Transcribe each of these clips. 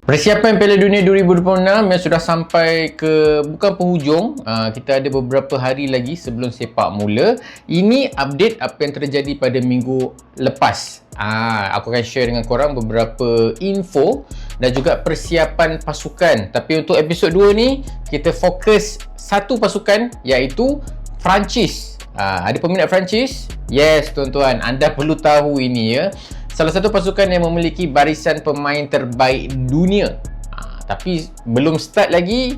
Persiapan Piala Dunia 2026 yang sudah sampai ke bukan penghujung, kita ada beberapa hari lagi sebelum sepak mula. Ini update apa yang terjadi pada minggu lepas. Aku akan share dengan korang beberapa info dan juga persiapan pasukan. Tapi untuk episod 2 ni, kita fokus satu pasukan iaitu Perancis. Ada peminat Perancis? Yes tuan-tuan, anda perlu tahu ini ya. Salah satu pasukan yang memiliki barisan pemain terbaik dunia. Tapi belum start lagi,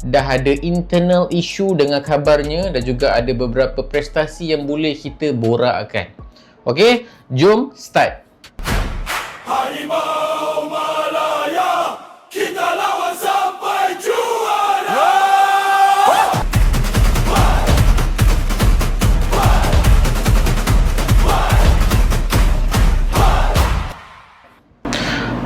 dah ada internal issue dengan kabarnya dan juga ada beberapa prestasi yang boleh kita borakkan. Okey, jom start. Harimau Malaya, kita lawan sampai juara.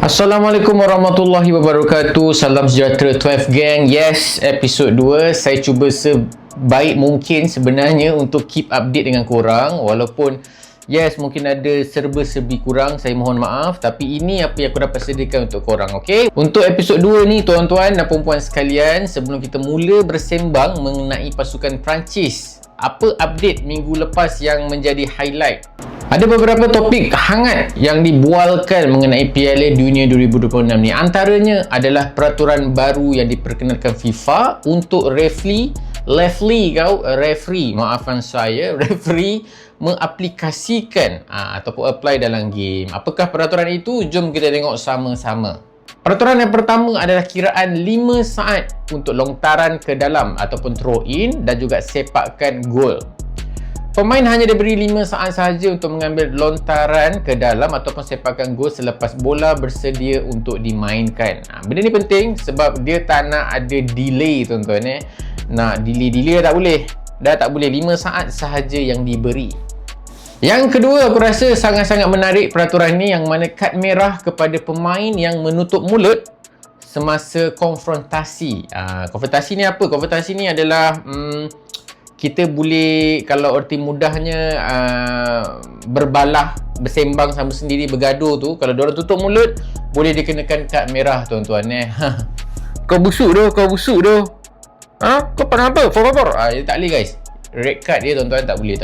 Assalamualaikum warahmatullahi wabarakatuh. Salam sejahtera 12 Gang. Yes, episod 2 saya cuba sebaik mungkin sebenarnya untuk keep update dengan korang. Walaupun yes, mungkin ada serba-serbi kurang, saya mohon maaf. Tapi ini apa yang aku dapat sediakan untuk korang, okay? Untuk episod 2 ni tuan-tuan dan perempuan sekalian, sebelum kita mula bersembang mengenai pasukan Perancis, apa update minggu lepas yang menjadi highlight? Ada beberapa topik hangat yang dibualkan mengenai Piala Dunia 2026 ni. Antaranya adalah peraturan baru yang diperkenalkan FIFA untuk referee mengaplikasikan ataupun apply dalam game. Apakah peraturan itu? Jom kita tengok sama-sama. Peraturan yang pertama adalah kiraan 5 saat untuk lontaran ke dalam ataupun throw in dan juga sepakan gol. Pemain hanya diberi 5 saat sahaja untuk mengambil lontaran ke dalam ataupun sepakan gol selepas bola bersedia untuk dimainkan. Benda ni penting sebab dia tak nak ada delay tuan-tuan. Nak delay tak boleh. Dah tak boleh, 5 saat sahaja yang diberi. Yang kedua, aku rasa sangat-sangat menarik peraturan ni, yang mana kad merah kepada pemain yang menutup mulut semasa konfrontasi. Konfrontasi ni apa? Konfrontasi ni adalah kita boleh, kalau erti mudahnya, berbalah, bersembang sama sendiri, bergaduh tu. Kalau diorang tutup mulut, boleh dikenakan kad merah tuan-tuan. Kau busuk doh, kau busuk doh. Kau pandang apa? For favor. Tak boleh guys. Red card dia tuan-tuan, tak boleh.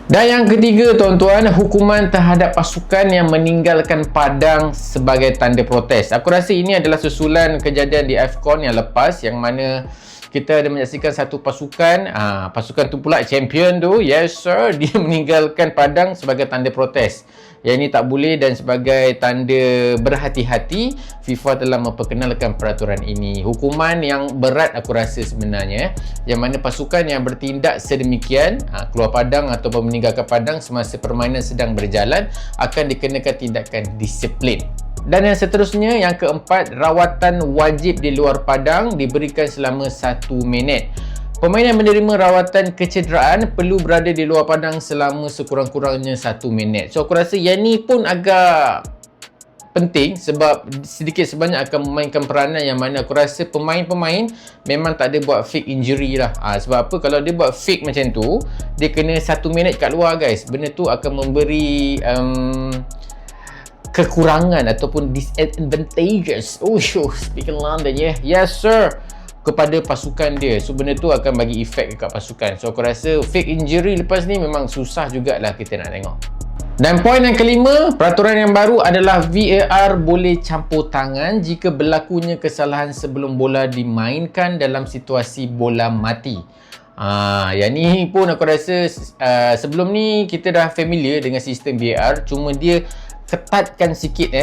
Dan yang ketiga tuan-tuan, hukuman terhadap pasukan yang meninggalkan padang sebagai tanda protes. Aku rasa ini adalah susulan kejadian di AFCON yang lepas, yang mana kita ada menyaksikan satu pasukan, pasukan tu pula champion tu, yes sir, dia meninggalkan padang sebagai tanda protes. Yang ini tak boleh, dan sebagai tanda berhati-hati, FIFA telah memperkenalkan peraturan ini. Hukuman yang berat aku rasa sebenarnya, yang mana pasukan yang bertindak sedemikian, keluar padang ataupun meninggalkan padang semasa permainan sedang berjalan, akan dikenakan tindakan disiplin. Dan yang seterusnya, yang keempat, rawatan wajib di luar padang diberikan selama 1 minit. Pemain yang menerima rawatan kecederaan perlu berada di luar padang selama sekurang-kurangnya 1 minit. So aku rasa yang ni pun agak penting sebab sedikit sebanyak akan memainkan peranan, yang mana aku rasa pemain-pemain memang tak ada buat fake injury lah. Sebab apa? Kalau dia buat fake macam tu, dia kena 1 minit kat luar guys. Benda tu akan memberi kekurangan ataupun disadvantages. Speaking London yes sir, kepada pasukan dia. So benda tu akan bagi efek dekat pasukan. So aku rasa fake injury lepas ni memang susah jugalah kita nak tengok. Dan poin yang kelima, peraturan yang baru adalah VAR boleh campur tangan jika berlakunya kesalahan sebelum bola dimainkan dalam situasi bola mati. Yang ni pun aku rasa sebelum ni kita dah familiar dengan sistem VAR, cuma dia ketatkan sikit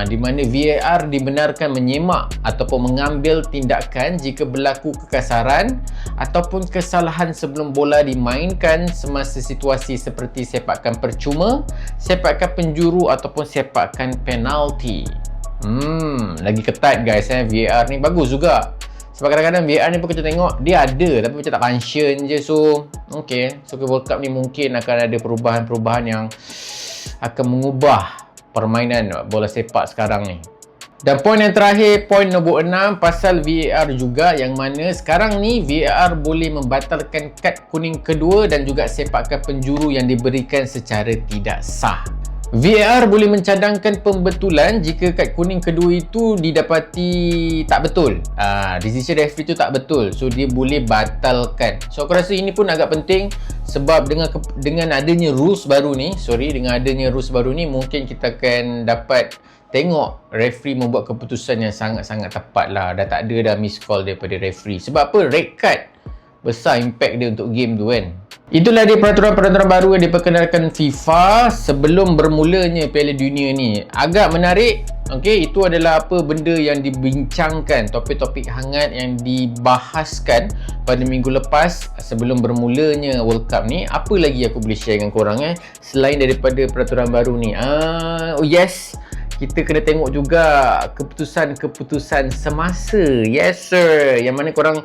di mana VAR dibenarkan menyemak ataupun mengambil tindakan jika berlaku kekasaran ataupun kesalahan sebelum bola dimainkan semasa situasi seperti sepakan percuma, sepakan penjuru ataupun sepakan penalti. Lagi ketat guys. VAR ni bagus juga. Sebab kadang-kadang VAR ni pun kita tengok dia ada tapi macam tak function je. So World Cup ni mungkin akan ada perubahan-perubahan yang akan mengubah permainan bola sepak sekarang ni. Dan poin yang terakhir, poin nombor 6, pasal VAR juga, yang mana sekarang ni VAR boleh membatalkan kad kuning kedua dan juga sepakan penjuru yang diberikan secara tidak sah. VAR boleh mencadangkan pembetulan jika kad kuning kedua itu didapati tak betul. Decision referee tu tak betul. So dia boleh batalkan. So aku rasa ini pun agak penting sebab dengan adanya rules baru ni, mungkin kita akan dapat tengok referee membuat keputusan yang sangat-sangat tepat lah. Dah tak ada dah miss call daripada referee. Sebab apa? Red card besar impact dia untuk game tu kan. Itulah dia peraturan-peraturan baru yang diperkenalkan FIFA sebelum bermulanya Piala Dunia ni. Agak menarik. Okey, itu adalah apa benda yang dibincangkan, topik-topik hangat yang dibahaskan pada minggu lepas sebelum bermulanya World Cup ni. Apa lagi aku boleh share dengan korang selain daripada peraturan baru ni? Yes, kita kena tengok juga keputusan-keputusan semasa. Yes sir. Yang mana korang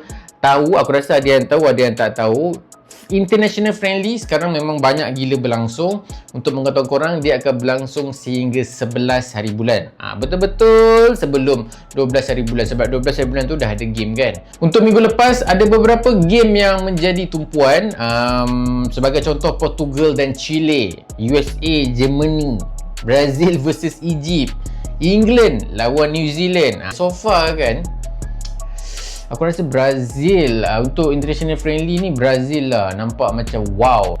tahu, aku rasa ada yang tahu, ada yang tak tahu. International friendly sekarang memang banyak gila berlangsung. Untuk mengatakan korang, dia akan berlangsung sehingga 11 hari bulan. Betul-betul sebelum 12 hari bulan. Sebab 12 hari bulan tu dah ada game kan. Untuk minggu lepas ada beberapa game yang menjadi tumpuan. Sebagai contoh Portugal dan Chile, USA, Germany, Brazil versus Egypt, England lawan New Zealand. So far kan, aku rasa Brazil untuk international friendly ni, Brazil lah nampak macam wow.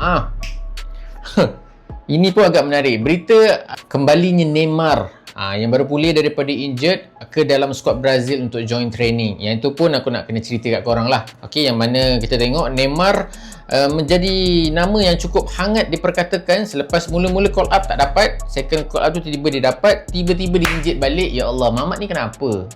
Ini pun agak menarik. Berita kembalinya Neymar yang baru pulih daripada injured ke dalam skuad Brazil untuk join training. Yang itu pun aku nak kena cerita kat korang lah. Okey, yang mana kita tengok Neymar menjadi nama yang cukup hangat diperkatakan selepas mula-mula call up tak dapat. Second call up tu tiba-tiba dia dapat, tiba-tiba dia injured balik. Ya Allah, Mamat ni kenapa?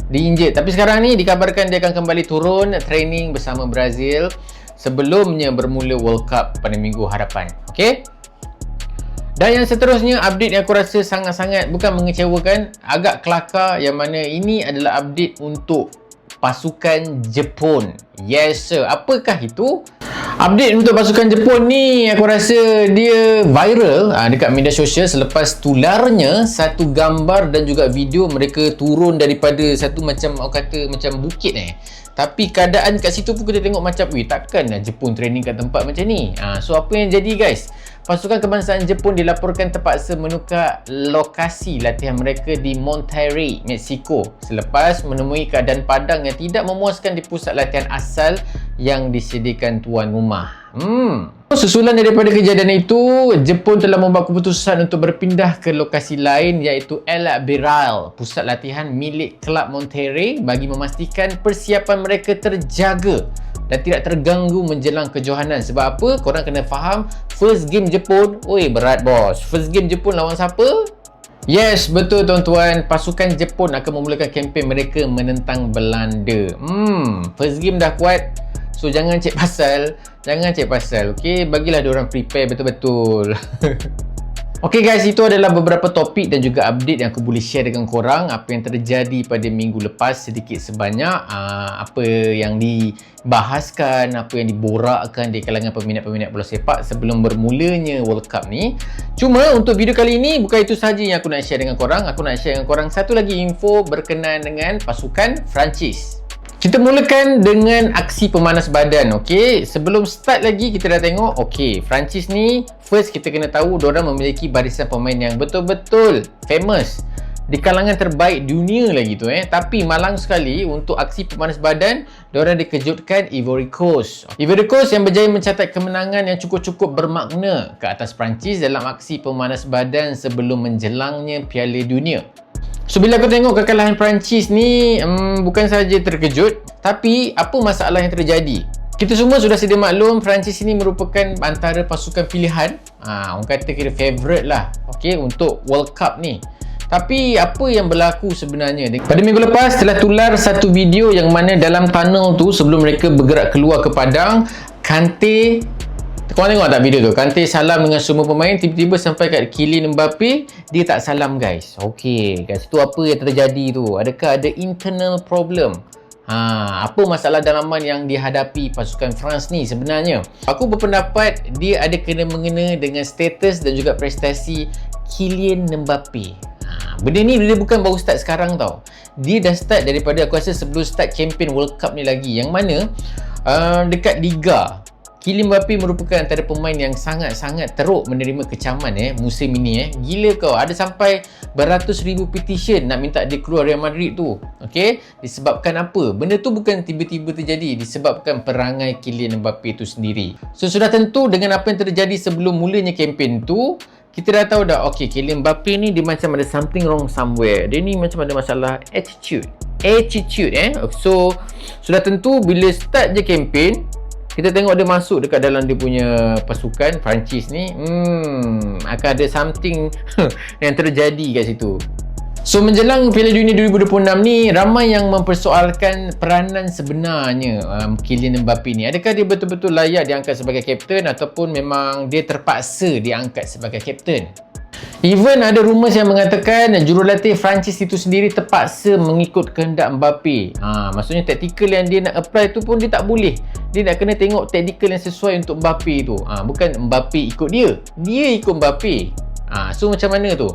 Diinjet. Tapi sekarang ni dikabarkan dia akan kembali turun training bersama Brazil sebelumnya bermula World Cup pada minggu hadapan. Okey? Dan yang seterusnya, update yang aku rasa sangat-sangat bukan mengecewakan, agak kelakar, yang mana ini adalah update untuk pasukan Jepun. Yes sir. Apakah itu? Update untuk pasukan Jepun ni aku rasa dia viral dekat media sosial selepas tularnya satu gambar dan juga video mereka turun daripada satu macam bukit Tapi keadaan kat situ pun kita tengok macam, takkan Jepun training kat tempat macam ni. So apa yang jadi guys? Pasukan kebangsaan Jepun dilaporkan terpaksa menukar lokasi latihan mereka di Monterrey, Mexico selepas menemui keadaan padang yang tidak memuaskan di pusat latihan asal yang disediakan tuan rumah. Susulan daripada kejadian itu, Jepun telah membuat keputusan untuk berpindah ke lokasi lain iaitu El Beryl, pusat latihan milik kelab Monterrey bagi memastikan persiapan mereka terjaga dan tidak terganggu menjelang kejohanan. Sebab apa? Korang kena faham, first game Jepun, berat bos. First game Jepun lawan siapa? Yes, betul tuan-tuan. Pasukan Jepun akan memulakan kempen mereka menentang Belanda. First game dah kuat. So jangan cek pasal. Okey, bagilah diorang prepare betul-betul. Okey guys, itu adalah beberapa topik dan juga update yang aku boleh share dengan korang. Apa yang terjadi pada minggu lepas sedikit sebanyak, apa yang dibahaskan, apa yang diborakkan di kalangan peminat-peminat bola sepak sebelum bermulanya World Cup ni. Cuma untuk video kali ini bukan itu sahaja yang aku nak share dengan korang. Aku nak share dengan korang satu lagi info berkenaan dengan pasukan Perancis. Kita mulakan dengan aksi pemanas badan. Okey, sebelum start lagi kita dah tengok, okey, Perancis ni first kita kena tahu diorang memiliki barisan pemain yang betul-betul famous di kalangan terbaik dunia lagi tu Tapi malang sekali untuk aksi pemanas badan, diorang dikejutkan Ivory Coast. Ivory Coast yang berjaya mencatat kemenangan yang cukup-cukup bermakna ke atas Perancis dalam aksi pemanas badan sebelum menjelangnya Piala Dunia. So bila aku tengok kekalahan Perancis ni, bukan sahaja terkejut, tapi apa masalah yang terjadi? Kita semua sudah sedia maklum, Perancis ini merupakan antara pasukan pilihan, orang kata kira favourite lah, okey, untuk World Cup ni. Tapi apa yang berlaku sebenarnya? Pada minggu lepas telah tular satu video yang mana dalam tunnel tu sebelum mereka bergerak keluar ke padang, Kante, korang tengok tak video tu? Kante salam dengan semua pemain, tiba-tiba sampai kat Kylian Mbappe, dia tak salam guys. Okey guys, tu apa yang terjadi tu? Adakah ada internal problem? Apa masalah dalaman yang dihadapi pasukan France ni sebenarnya? Aku berpendapat dia ada kena-mengena dengan status dan juga prestasi Kylian Mbappe. Benda ni dia bukan baru start sekarang tau. Dia dah start daripada aku rasa sebelum start kempen World Cup ni lagi, yang mana dekat Liga Kylian Mbappe merupakan antara pemain yang sangat-sangat teruk menerima kecaman musim ini Gila kau, ada sampai beratus ribu petition nak minta dia keluar Real Madrid tu. Okey, disebabkan apa? Benda tu bukan tiba-tiba terjadi, disebabkan perangai Kylian Mbappe tu sendiri. So sudah tentu dengan apa yang terjadi sebelum mulanya kempen tu, kita dah tahu dah, okey, Kylian Mbappe ni dia macam ada something wrong somewhere. Dia ni macam ada masalah attitude. So sudah tentu bila start je kempen, kita tengok dia masuk dekat dalam dia punya pasukan Perancis ni, akan ada something yang terjadi kat situ. So menjelang Piala Dunia 2026 ni, ramai yang mempersoalkan peranan sebenarnya Kylian Mbappe ni. Adakah dia betul-betul layak diangkat sebagai kapten ataupun memang dia terpaksa diangkat sebagai kapten? Even ada rumours yang mengatakan jurulatih Perancis itu sendiri terpaksa mengikut kehendak Mbappe. Maksudnya taktikal yang dia nak apply tu pun dia tak boleh. Dia nak kena tengok taktikal yang sesuai untuk Mbappe tu. Bukan Mbappe ikut dia, dia ikut Mbappe. So macam mana tu?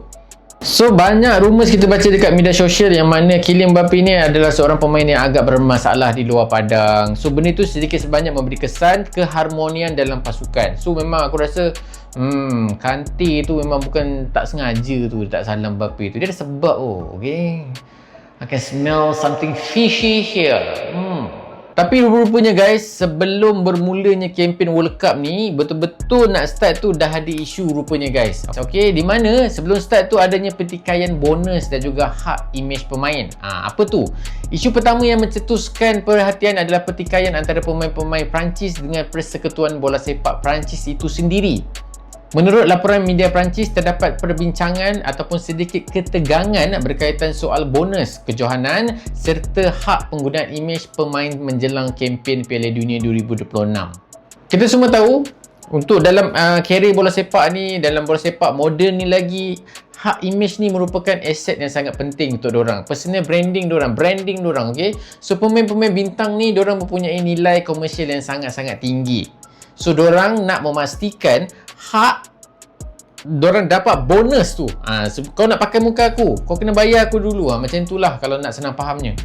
So banyak rumours kita baca dekat media sosial yang mana Kylian Mbappe ni adalah seorang pemain yang agak bermasalah di luar padang. So benda tu sedikit sebanyak memberi kesan keharmonian dalam pasukan. So memang aku rasa Kante tu memang bukan tak sengaja tu tak salam Mbappe tu. Dia ada sebab okay. I can smell something fishy here. Tapi rupanya guys, sebelum bermulanya kempen World Cup ni, betul-betul nak start tu dah ada isu rupanya guys. Okay, di mana sebelum start tu adanya pertikaian bonus dan juga hak imej pemain. Apa tu? Isu pertama yang mencetuskan perhatian adalah pertikaian antara pemain-pemain Perancis dengan Persekutuan Bola Sepak Perancis itu sendiri. Menurut laporan media Perancis, terdapat perbincangan ataupun sedikit ketegangan berkaitan soal bonus, kejohanan serta hak penggunaan imej pemain menjelang kempen Piala Dunia 2026. Kita semua tahu, untuk dalam karier bola sepak ni, dalam bola sepak moden ni lagi, hak imej ni merupakan aset yang sangat penting untuk diorang. Personal branding diorang, okay? So pemain-pemain bintang ni, diorang mempunyai nilai komersial yang sangat-sangat tinggi. So diorang nak memastikan hak diorang dapat bonus tu. Kau nak pakai muka aku, kau kena bayar aku dulu. Macam itulah kalau nak senang fahamnya.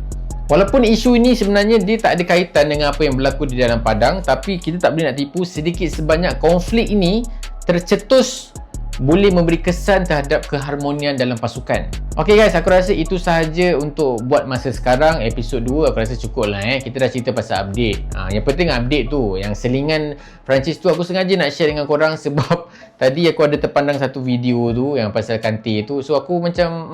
Walaupun isu ini sebenarnya dia tak ada kaitan dengan apa yang berlaku di dalam padang, tapi kita tak boleh nak tipu, sedikit sebanyak konflik ini tercetus boleh memberi kesan terhadap keharmonian dalam pasukan. Ok guys, aku rasa itu sahaja untuk buat masa sekarang. Episod 2 aku rasa cukup lah Kita dah cerita pasal update. Yang penting update tu, yang selingan Perancis tu aku sengaja nak share dengan korang sebab tadi aku ada terpandang satu video tu yang pasal Kante tu. So aku macam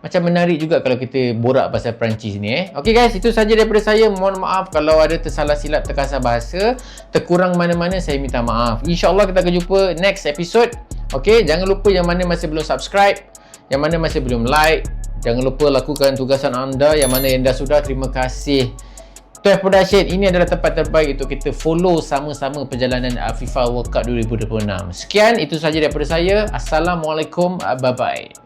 macam menarik juga kalau kita borak pasal Perancis ni Ok guys, itu sahaja daripada saya. Mohon maaf kalau ada tersalah silap, terkasar bahasa, terkurang mana-mana, saya minta maaf. InsyaAllah kita akan jumpa next episode. Ok, jangan lupa yang mana masih belum subscribe, yang mana masih belum like, jangan lupa lakukan tugasan anda. Yang mana yang dah sudah, terima kasih. Tuan Production, ini adalah tempat terbaik untuk kita follow sama-sama perjalanan FIFA World Cup 2026. Sekian, itu sahaja daripada saya. Assalamualaikum, bye-bye.